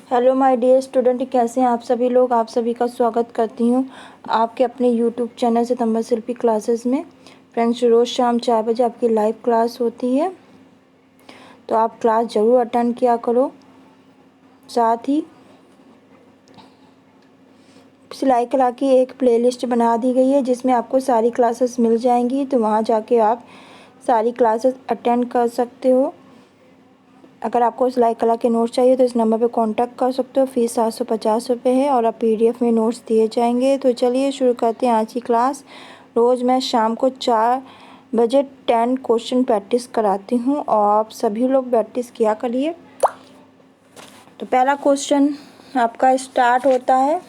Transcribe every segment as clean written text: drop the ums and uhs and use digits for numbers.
Hello my dear student, कैसे हैं आप सभी लोग। आप सभी का स्वागत करती हूँ आपके अपने यूट्यूब चैनल सितंबर शिल्पी क्लासेस में। फ्रेंड्स, रोज़ शाम 4 बजे आपकी लाइव क्लास होती है, तो आप क्लास ज़रूर अटेंड किया करो। साथ ही सिलाई कला की एक प्लेलिस्ट बना दी गई है जिसमें आपको सारी क्लासेस मिल जाएंगी, तो वहाँ जाके आप सारी क्लासेस अटेंड कर सकते हो। अगर आपको सिलाई कला के नोट्स चाहिए तो इस नंबर पे कांटेक्ट कर सकते हो। फीस 750 रुपये है और आप PDF में नोट्स दिए जाएंगे। तो चलिए शुरू करते हैं आज की क्लास। रोज़ मैं शाम को 4 बजे 10 क्वेश्चन प्रैक्टिस कराती हूँ और आप सभी लोग प्रैक्टिस किया करिए। तो पहला क्वेश्चन आपका स्टार्ट होता है।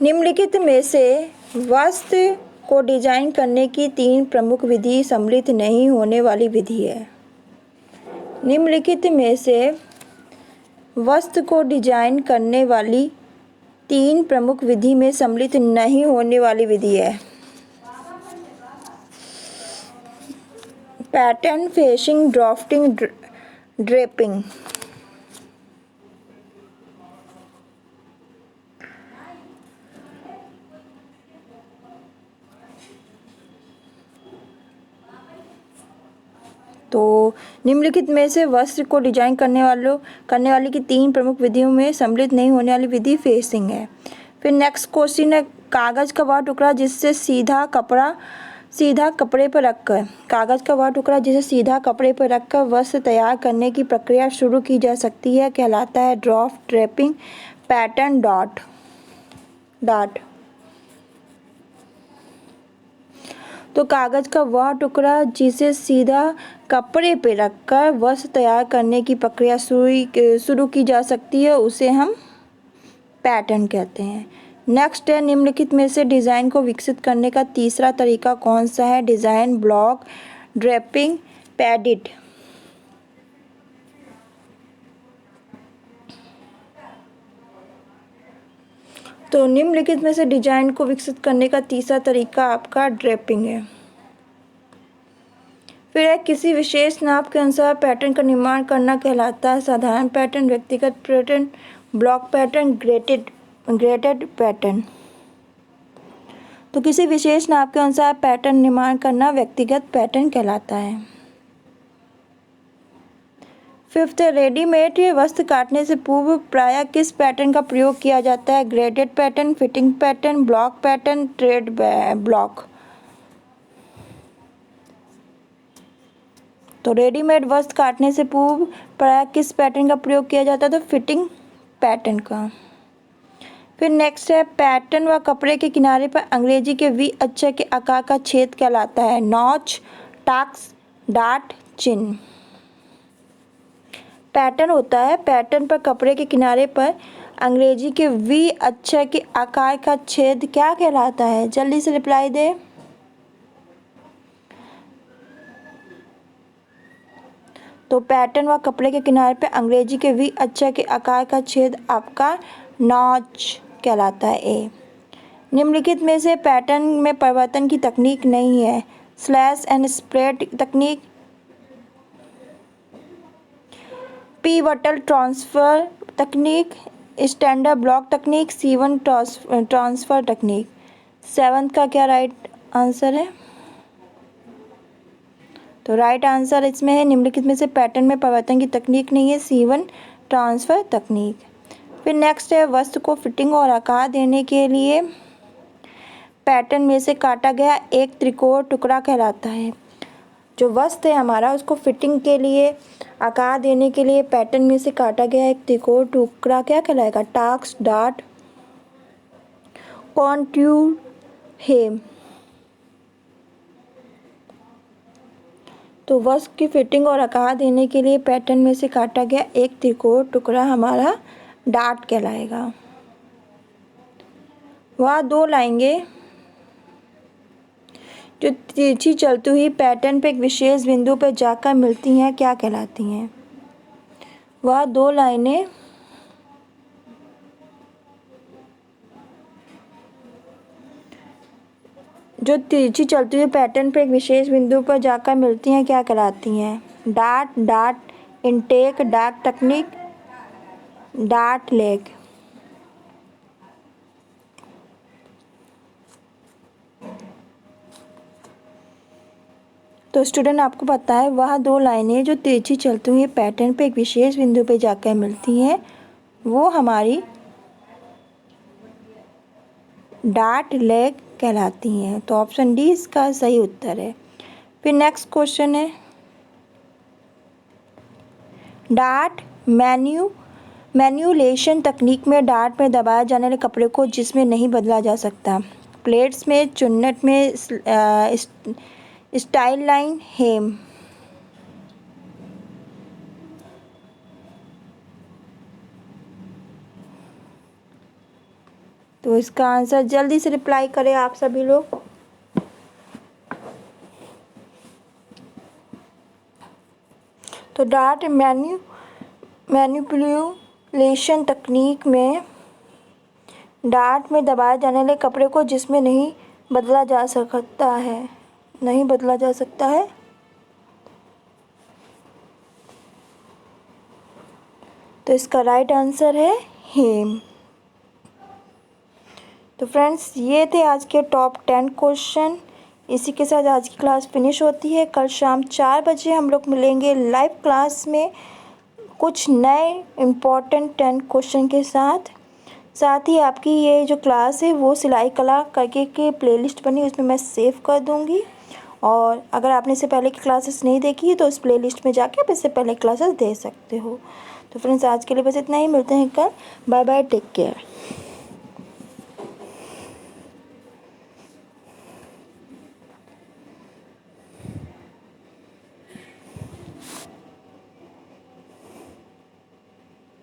निम्नलिखित में से वस्त्र को डिजाइन करने की 3 प्रमुख विधि सम्मिलित नहीं होने वाली विधि है। निम्नलिखित में से वस्त्र को डिजाइन करने वाली 3 प्रमुख विधि में सम्मिलित नहीं होने वाली विधि है। Pattern, facing, drafting, draping. तो निम्नलिखित में से वस्त्र को डिजाइन करने वाली की 3 प्रमुख विधियों में सम्मिलित नहीं होने वाली विधि फेसिंग है। फिर नेक्स्ट क्वेश्चन है, कागज का वह टुकड़ा जिससे सीधा कपड़े पर रखकर वस्त्र तैयार करने की प्रक्रिया शुरू की जा सकती है, कहलाता है ड्राफ्ट, ड्रेपिंग, पैटर्न, डाट। तो कागज का वह टुकड़ा जिसे सीधा कपड़े पे रखकर वस्त्र तैयार करने की प्रक्रिया शुरू की जा सकती है, उसे हम पैटर्न कहते हैं। नेक्स्ट है, निम्नलिखित में से डिज़ाइन को विकसित करने का तीसरा तरीका कौन सा है। डिज़ाइन, ब्लॉक, ड्रेपिंग, पैडिट। तो निम्नलिखित में से डिजाइन को विकसित करने का तीसरा तरीका आपका ड्रेपिंग है। फिर है, किसी विशेष नाप के अनुसार पैटर्न का निर्माण करना कहलाता है साधारण पैटर्न, व्यक्तिगत pattern, block pattern, graded pattern. तो किसी विशेष नाप के अनुसार पैटर्न निर्माण करना व्यक्तिगत पैटर्न कहलाता है। फिफ्थ है, रेडीमेड वस्त्र काटने से पूर्व प्रायः किस पैटर्न का प्रयोग किया जाता है। Graded pattern, fitting pattern, block pattern, thread block. तो रेडीमेड वस्त्र काटने से पूर्व प्रायः किस पैटर्न का प्रयोग किया जाता है, तो फिटिंग पैटर्न का। फिर नेक्स्ट है, पैटर्न व कपड़े के किनारे पर अंग्रेजी के V अक्षर के आकार का छेद कहलाता है नॉच, टाक्स, डाट, चिन्ह। पैटर्न होता है, पैटर्न पर कपड़े के किनारे पर अंग्रेजी के V अक्षर के आकार का छेद क्या कहलाता है। जल्दी से रिप्लाई दे। तो पैटर्न व कपड़े के किनारे पर अंग्रेजी के V अक्षर के आकार का छेद आपका नॉच कहलाता है ए। निम्नलिखित में से पैटर्न में परिवर्तन की तकनीक नहीं है। स्लैश एंड स्प्रेड तकनीक, पिवटल ट्रांसफर तकनीक, स्टैंडर्ड ब्लॉक तकनीक, C1 ट्रांसफर तकनीक। 7th का क्या राइट आंसर है। तो राइट आंसर इसमें है, निम्नलिखित में से पैटर्न में परिवर्तन की तकनीक नहीं है, C1 ट्रांसफर तकनीक। फिर नेक्स्ट है, वस्त्र को फिटिंग और आकार देने के लिए पैटर्न में से काटा गया एक त्रिकोण टुकड़ा कहलाता है। जो वस्त्र है हमारा, उसको फिटिंग के लिए, आकार देने के लिए पैटर्न में से काटा गया एक त्रिकोण टुकड़ा क्या कहलाएगा। टाक्स, डाट, कॉन्टूर, हेम। तो वस्त्र की फिटिंग और आकार देने के लिए पैटर्न में से काटा गया एक त्रिकोण टुकड़ा हमारा डाट कहलाएगा। वह 2 लाइनें जो तिरछी चलती हुई पैटर्न पर एक विशेष बिंदु पर जाकर मिलती हैं क्या कहलाती हैं। वह 2 लाइनें जो तिरछी चलती हुई पैटर्न पर एक विशेष बिंदु पर जाकर मिलती हैं क्या कहलाती हैं। Dart, dart intake, dart technique, dart leg. तो स्टूडेंट आपको पता है वह दो लाइनें जो तेजी चलते हुए पैटर्न पे एक विशेष बिंदु पे जाकर मिलती हैं वो हमारी डार्ट लेग कहलाती हैं। तो ऑप्शन डी इसका सही उत्तर है। फिर नेक्स्ट क्वेश्चन है डार्ट मैन्युलेशन तकनीक में डार्ट में दबाए जाने वाले कपड़े को जिसमें नहीं बदला जा सकता। प्लेट्स में, चुन्नट में, स्टाइल लाइन, हेम। तो इसका आंसर जल्दी से रिप्लाई करें आप सभी लोग। तो डार्ट मैनिपुलेशन तकनीक में डार्ट में दबाए जाने वाले कपड़े को जिसमें नहीं बदला जा सकता है, नहीं बदला जा सकता है। तो इसका राइट आंसर है हेम। तो फ्रेंड्स ये थे आज के टॉप 10 क्वेश्चन। इसी के साथ आज की क्लास फिनिश होती है। कल शाम 4 बजे हम लोग मिलेंगे लाइव क्लास में कुछ नए इम्पोर्टेंट 10 क्वेश्चन के साथ। साथ ही आपकी ये जो क्लास है वो सिलाई कला करके के प्लेलिस्ट बनी उसमें मैं सेव कर दूँगी। और अगर आपने इससे पहले की क्लासेस नहीं देखी तो उस प्लेलिस्ट में जाके आप इससे पहले क्लासेस दे सकते हो। तो फ्रेंड्स आज के लिए बस इतना ही, मिलते हैं कल। Bye bye, take care.